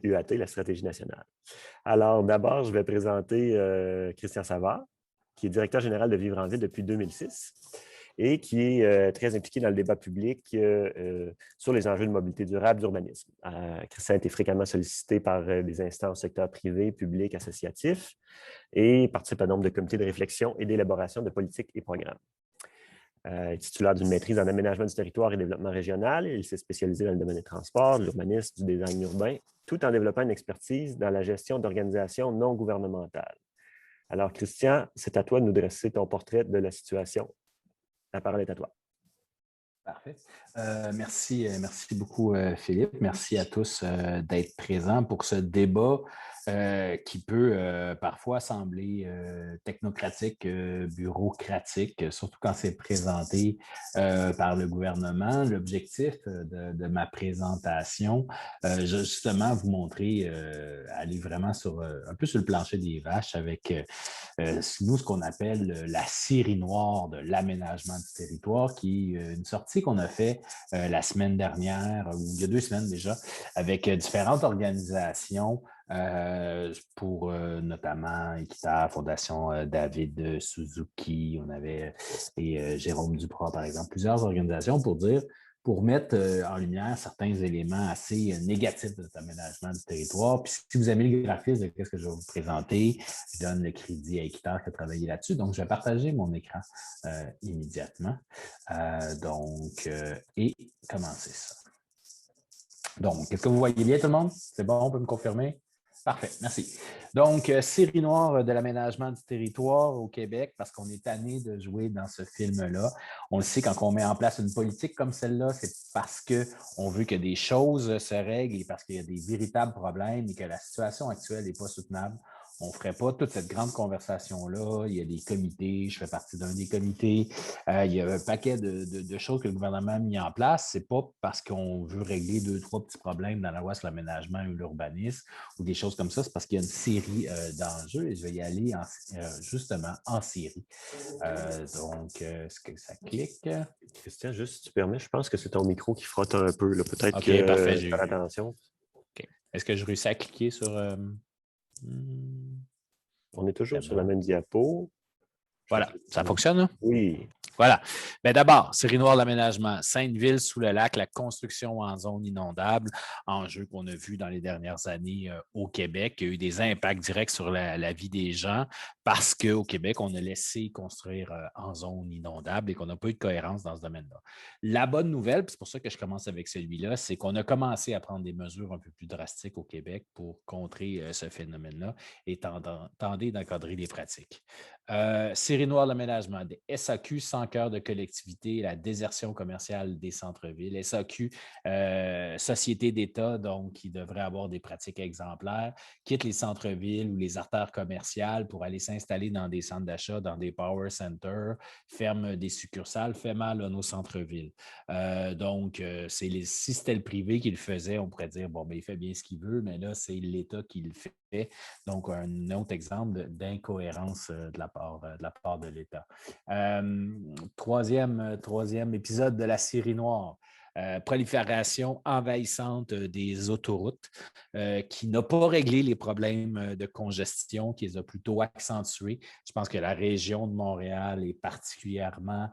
UAT, la stratégie nationale. Alors, d'abord, je vais présenter Christian Savard, qui est directeur général de Vivre en Ville depuis 2006 et qui est très impliqué dans le débat public sur les enjeux de mobilité durable, d'urbanisme. Christian a été fréquemment sollicité par des instances secteur privé, public, associatif et participe à nombre de comités de réflexion et d'élaboration de politiques et programmes. Titulaire d'une maîtrise en aménagement du territoire et développement régional, il s'est spécialisé dans le domaine des transports, de l'urbanisme, du design urbain, tout en développant une expertise dans la gestion d'organisations non gouvernementales. Alors, Christian, c'est à toi de nous dresser ton portrait de la situation. La parole est à toi. Parfait. Merci beaucoup, Philippe. Merci à tous d'être présents pour ce débat qui peut parfois sembler technocratique, bureaucratique, surtout quand c'est présenté par le gouvernement. L'objectif de ma présentation, justement, vous montrer, aller vraiment un peu sur le plancher des vaches avec nous, ce qu'on appelle la série noire de l'aménagement du territoire, qui est une sortie qu'on a fait la semaine dernière, ou il y a 2 semaines déjà, avec différentes organisations pour notamment Equita, Fondation David Suzuki, on avait et Jérôme Duprat, par exemple, plusieurs organisations pour mettre en lumière certains éléments assez négatifs de cet aménagement du territoire. Puis si vous aimez le graphisme de ce que je vais vous présenter, je donne le crédit à Equita qui a travaillé là-dessus. Donc, je vais partager mon écran immédiatement. Et commencer ça. Donc, est-ce que vous voyez bien tout le monde? C'est bon, on peut me confirmer? Parfait, merci. Donc, série noire de l'aménagement du territoire au Québec, parce qu'on est tanné de jouer dans ce film-là. On le sait, quand on met en place une politique comme celle-là, c'est parce qu'on veut que des choses se règlent et parce qu'il y a des véritables problèmes et que la situation actuelle n'est pas soutenable. On ne ferait pas toute cette grande conversation-là. Il y a des comités, je fais partie d'un des comités. Il y a un paquet de choses que le gouvernement a mis en place. Ce n'est pas parce qu'on veut régler 2-3 petits problèmes dans la loi sur l'aménagement ou l'urbanisme ou des choses comme ça. C'est parce qu'il y a une série d'enjeux et je vais y aller justement en série. Est-ce que ça clique? Christian, juste si tu permets, je pense que c'est ton micro qui frotte un peu. Peut-être OK, parfait. faire attention. OK. Est-ce que je réussis à cliquer sur... On est toujours sur la même diapo. Voilà, ça fonctionne, là? Oui. Voilà. Bien, d'abord, série noire de l'aménagement. Sainte-Ville sous le lac, la construction en zone inondable, enjeu qu'on a vu dans les dernières années au Québec, qui a eu des impacts directs sur la vie des gens parce qu'au Québec, on a laissé construire en zone inondable et qu'on n'a pas eu de cohérence dans ce domaine-là. La bonne nouvelle, c'est pour ça que je commence avec celui-là, c'est qu'on a commencé à prendre des mesures un peu plus drastiques au Québec pour contrer ce phénomène-là et tenter d'encadrer les pratiques. Série noire de l'aménagement, des SAQ sans cœur de collectivité, la désertion commerciale des centres-villes. SAQ, société d'État, donc qui devrait avoir des pratiques exemplaires, quitte les centres-villes ou les artères commerciales pour aller s'installer dans des centres d'achat, dans des power centers, ferme des succursales, fait mal à nos centres-villes. Si c'était le privé qui le faisait, on pourrait dire, bon, ben, il fait bien ce qu'il veut, mais là, c'est l'État qui le fait. Donc, un autre exemple d'incohérence de la part de l'État. Troisième épisode de la série noire. Prolifération envahissante des autoroutes qui n'a pas réglé les problèmes de congestion, qui les a plutôt accentués. Je pense que la région de Montréal est particulièrement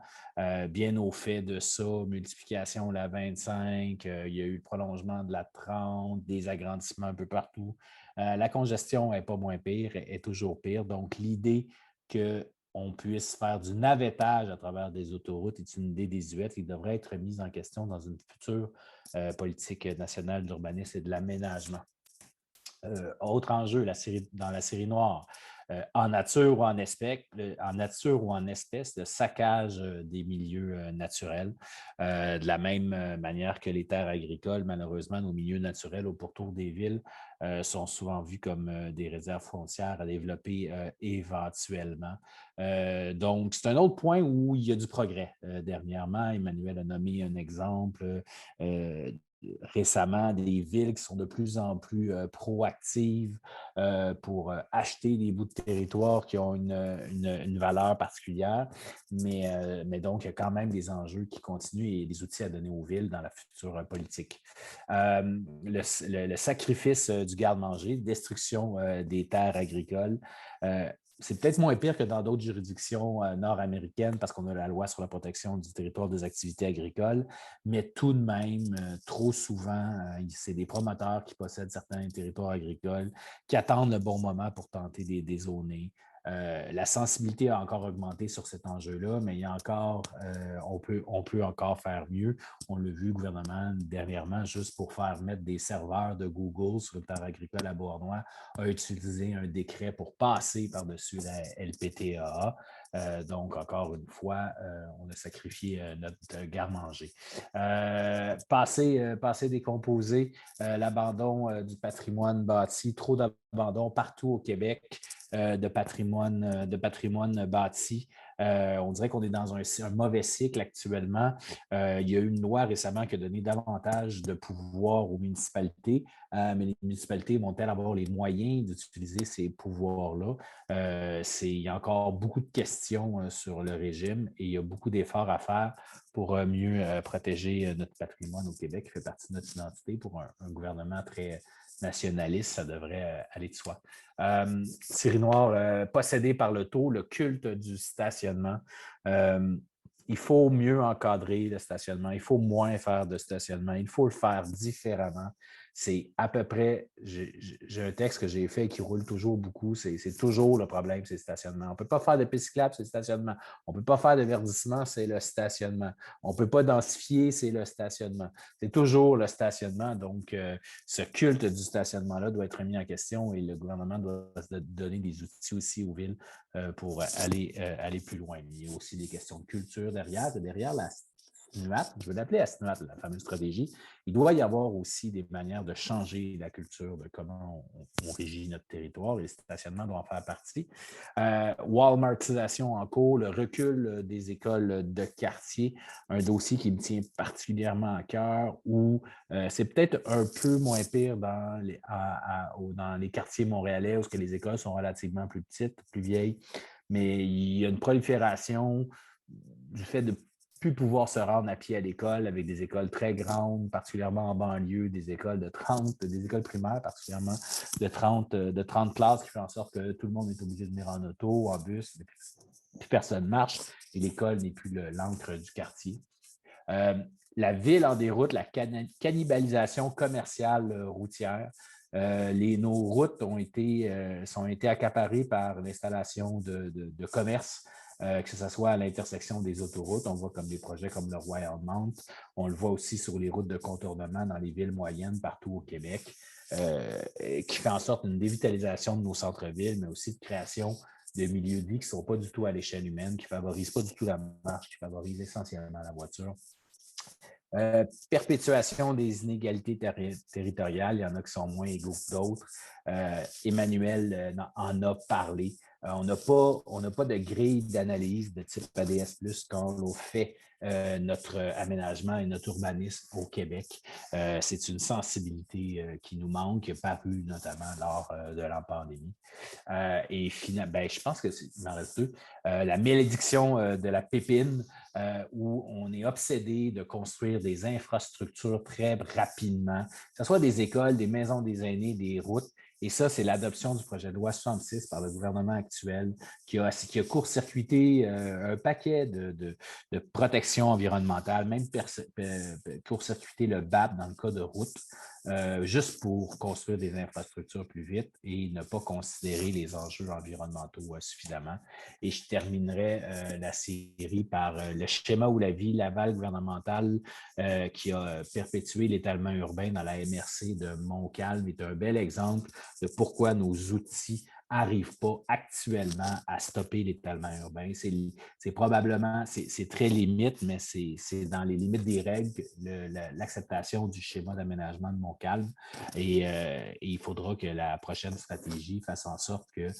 bien au fait de ça. Multiplication de la 25, il y a eu le prolongement de la 30, des agrandissements un peu partout. La congestion n'est pas moins pire, elle est toujours pire. Donc, l'idée qu'on puisse faire du navettage à travers des autoroutes est une idée désuète qui devrait être mise en question dans une future politique nationale de l'urbanisme et de l'aménagement. Autre enjeu dans la série noire, en nature ou en espèces, le saccage des milieux naturels. De la même manière que les terres agricoles, malheureusement, nos milieux naturels au pourtour des villes sont souvent vus comme des réserves foncières à développer éventuellement. Donc, c'est un autre point où il y a du progrès. Dernièrement, Emmanuel a nommé un exemple récemment des villes qui sont de plus en plus proactives pour acheter des bouts de territoire qui ont une valeur particulière. Mais donc, il y a quand même des enjeux qui continuent et des outils à donner aux villes dans la future politique. Le sacrifice du garde-manger, destruction des terres agricoles. C'est peut-être moins pire que dans d'autres juridictions nord-américaines parce qu'on a la loi sur la protection du territoire des activités agricoles, mais tout de même, trop souvent, c'est des promoteurs qui possèdent certains territoires agricoles qui attendent le bon moment pour tenter des dézoner. La sensibilité a encore augmenté sur cet enjeu-là, mais il y a encore, on peut encore faire mieux. On l'a vu, le gouvernement, dernièrement, juste pour faire mettre des serveurs de Google sur le terre agricole à Beauharnois, a utilisé un décret pour passer par-dessus la LPTAA. Donc, encore une fois, on a sacrifié notre garde-manger. Passé décomposé, l'abandon du patrimoine bâti, trop d'abandon partout au Québec. De patrimoine bâti. On dirait qu'on est dans un mauvais cycle actuellement. Il y a eu une loi récemment qui a donné davantage de pouvoir aux municipalités, mais les municipalités vont-elles avoir les moyens d'utiliser ces pouvoirs-là? Il y a encore beaucoup de questions sur le régime et il y a beaucoup d'efforts à faire pour mieux protéger notre patrimoine au Québec, qui fait partie de notre identité. Pour un gouvernement très nationaliste, ça devrait aller de soi. Thierry Noir, possédé par le culte du stationnement. Il faut mieux encadrer le stationnement. Il faut moins faire de stationnement. Il faut le faire différemment. C'est à peu près, j'ai un texte que j'ai fait qui roule toujours beaucoup. C'est toujours le problème, c'est le stationnement. On ne peut pas faire de piste cyclable, c'est le stationnement. On ne peut pas faire de verdissement, c'est le stationnement. On ne peut pas densifier, c'est le stationnement. C'est toujours le stationnement. Donc, ce culte du stationnement-là doit être remis en question et le gouvernement doit se donner des outils aussi aux villes pour aller plus loin. Il y a aussi des questions de culture derrière. Derrière la SNUAT, je vais l'appeler la SNUAT, la fameuse stratégie, il doit y avoir aussi des manières de changer la culture de comment on régit notre territoire et le stationnement doit en faire partie. Walmartisation en cours, le recul des écoles de quartier, un dossier qui me tient particulièrement à cœur où c'est peut-être un peu moins pire dans les quartiers montréalais où les écoles sont relativement plus petites, plus vieilles, mais il y a une prolifération du fait de plus pouvoir se rendre à pied à l'école avec des écoles très grandes, particulièrement en banlieue, des écoles des écoles primaires, particulièrement de 30 classes, qui fait en sorte que tout le monde est obligé de venir en auto, en bus, puis personne ne marche et l'école n'est plus l'encre du quartier. La ville en déroute, la cannibalisation commerciale routière. Nos routes ont été accaparées par l'installation de commerces, que ce soit à l'intersection des autoroutes. On voit comme des projets comme le Royal Mount. On le voit aussi sur les routes de contournement dans les villes moyennes partout au Québec, qui fait en sorte une dévitalisation de nos centres-villes, mais aussi de création de milieux de vie qui ne sont pas du tout à l'échelle humaine, qui ne favorisent pas du tout la marche, qui favorisent essentiellement la voiture. Perpétuation des inégalités territoriales, il y en a qui sont moins égaux que d'autres. Emmanuel en a parlé. On n'a pas de grille d'analyse de type ADS+, quand on fait notre aménagement et notre urbanisme au Québec. C'est une sensibilité qui nous manque, qui est parue notamment lors de la pandémie. Et finalement, je pense que il m'en reste deux. La malédiction de la pépine, où on est obsédé de construire des infrastructures très rapidement, que ce soit des écoles, des maisons des aînés, des routes. Et ça, c'est l'adoption du projet de loi 66 par le gouvernement actuel qui a court-circuité un paquet de protection environnementale, même court-circuiter le BAP dans le cas de route, juste pour construire des infrastructures plus vite et ne pas considérer les enjeux environnementaux suffisamment. Et je terminerai la série par le schéma où la vie, l'aval gouvernemental qui a perpétué l'étalement urbain dans la MRC de Montcalm est un bel exemple de pourquoi nos outils n'arrivent pas actuellement à stopper l'étalement urbain. C'est probablement, c'est très limite, mais c'est dans les limites des règles l'acceptation du schéma d'aménagement de Montcalm. Et il faudra que la prochaine stratégie fasse en sorte que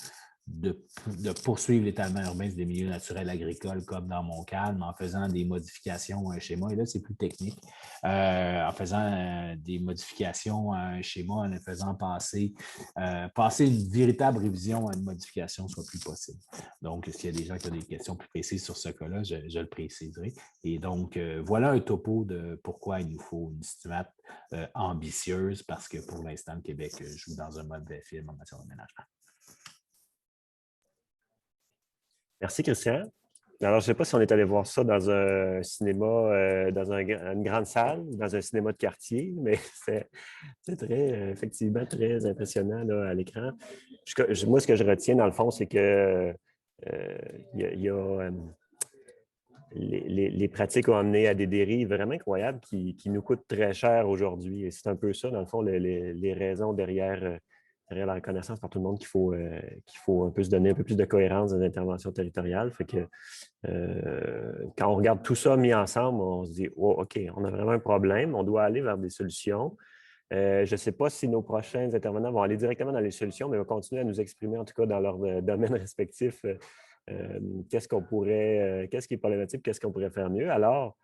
de poursuivre l'étalement urbain des milieux naturels agricoles, comme dans Montcalm, mais en faisant des modifications à un schéma. Et là, c'est plus technique. En faisant des modifications à un schéma, en le faisant passer une véritable révision à une modification soit plus possible. Donc, s'il y a des gens qui ont des questions plus précises sur ce cas-là, je le préciserai. Et donc, voilà un topo de pourquoi il nous faut une STUAT ambitieuse, parce que pour l'instant, le Québec joue dans un mode film en matière d'aménagement. Merci, Christian. Alors, je ne sais pas si on est allé voir ça dans un cinéma, dans une grande salle, dans un cinéma de quartier, mais c'est très, effectivement, très impressionnant là, à l'écran. Moi, ce que je retiens, dans le fond, c'est que les pratiques ont amené à des dérives vraiment incroyables qui nous coûtent très cher aujourd'hui. Et c'est un peu ça, dans le fond, les raisons derrière la reconnaissance par tout le monde qu'il faut un peu se donner un peu plus de cohérence dans l'intervention territoriale. Fait que quand on regarde tout ça mis ensemble, on se dit oh, OK, on a vraiment un problème, on doit aller vers des solutions. Je ne sais pas si nos prochains intervenants vont aller directement dans les solutions, mais vont continuer à nous exprimer, en tout cas, dans leur domaine respectif, qu'est-ce qui est problématique, qu'est-ce qu'on pourrait faire mieux. Alors,